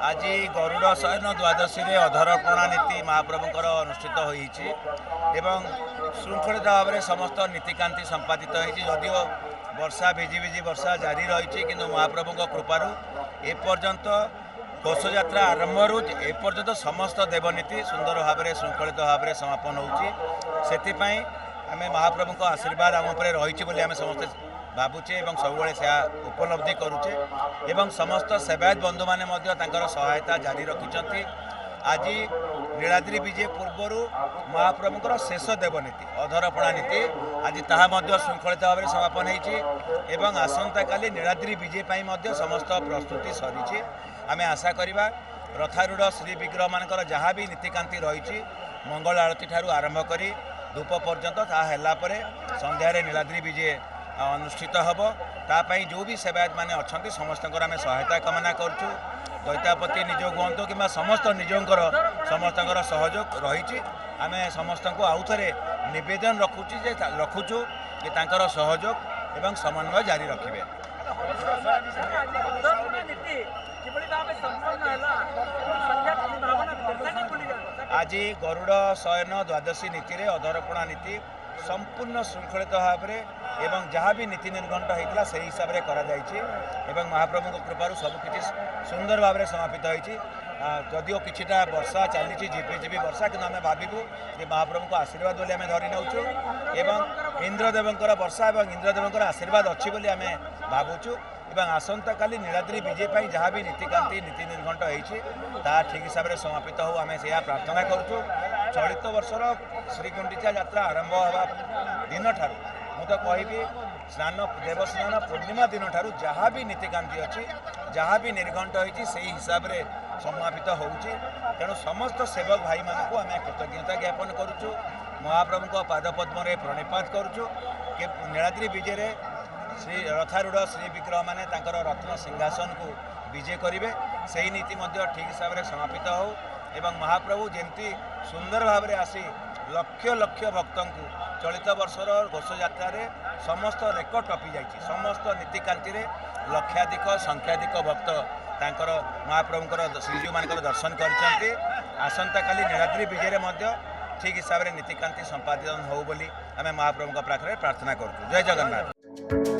आज गरुड़ शयन द्वादशी अधरपणा नीति महाप्रभुंर अनुष्ठित होती श्रृंखलित भाव में समस्त नीतिकांति संपादित होदियो वर्षा भिजी भिजी वर्षा जारी रही कि महाप्रभु कृपार एपर्यंत घोषयात्रा आरंभ एपर्यंत समस्त देवनीति सुंदर भाव में श्रृंखलित भाव में समापन होती आम महाप्रभु आशीर्वाद आम उपर रही आम समस्ते भावुचे सब से उपलब्धि करुचे एवं समस्त सेवायत बंधु मैंने सहायता जारी रखिंट आज नीलाद्री विजय पूर्वर महाप्रभुंर शेष देवनीति अधरपणा नीति आज ताहा श्रृंखलित भाव में समापन होती आसंता काली नीलाद्री विजय पर समस्त प्रस्तुति सरी आम आशा करवा रथारूढ़ श्री विग्रह मान जहाँ भी नीतिकांति रही मंगल आरती ठारू आरंभ कर धूप पर्यंत तापर संध्यारे नीलाद्री विजय अनुष्ठित हम तापाई जो भी सेवायत मैंने अच्छा समस्त आम सहायता कामना करुँ दैतापति निजोग हूँ कि समस्त निजोर समस्त सहयोग रही आम समस्त को आउ थे नवेदन रखुचु कि सहयोग एवं समन्वय जारी रखिए। आज गरुड़ शयन द्वादशी नीति रे अधरपणा नीति संपूर्ण श्रृंखलित भाव में एवं जहाँ भी नीति निर्घंट होता से हिसाब से कर महाप्रभु कृपार सबकि सुंदर भाव में समापित होती जदिओ किछिटा वर्षा चली झिपी वर्षा कि आम भावु कि महाप्रभु को आशीर्वाद बोली आम धरी नौचु एवं इंद्रदेवंकर वर्षा और इंद्रदेवंकर आशीर्वाद अच्छी बोली आम भावुचु आसंता काली नीलाद्री विजय पर जहाँ भी नीतिकांति नीति निर्घंट होती ठीक हिसाब से समापित हो आम से प्रार्थना करुँ। चलित वर्षर श्रीगुंडीचा यात्रा आरंभ हवा दिन ठारू मुझे कहि स्नान देवस्नान पूर्णिमा दिन ठारू जहाँ भी नीतिकांति अच्छी जहाँ भी निर्घंट होती से हिसाब से समापित होची तेणु समस्त सेवक भाई मानक आम कृतज्ञता ज्ञापन करुचु महाप्रभु पादपद्म प्रणिपात करुचु कि नीलाद्री विजय श्री रथारूढ़ श्री विग्रह माने रत्न सिंहासन को विजय करेंगे से ही नीति ठीक हिसाब से समापित हो एवं महाप्रभु जमती सुंदर भाव में आसी लक्ष लक्ष भक्त को चलित वर्षर घोषयात्रा समस्त रेकर्ड टपी जाइए समस्त नीतिकांति लक्षाधिक संख्याधिक भक्त तांकर महाप्रभुंर श्रीजीव मान दर्शन कर आसंता काली नीलाद्री विजय ठीक हिसाब से नीतिकांति संपादन हो बोली आम महाप्रभु प्रार्थना करूँ। जय जगन्नाथ।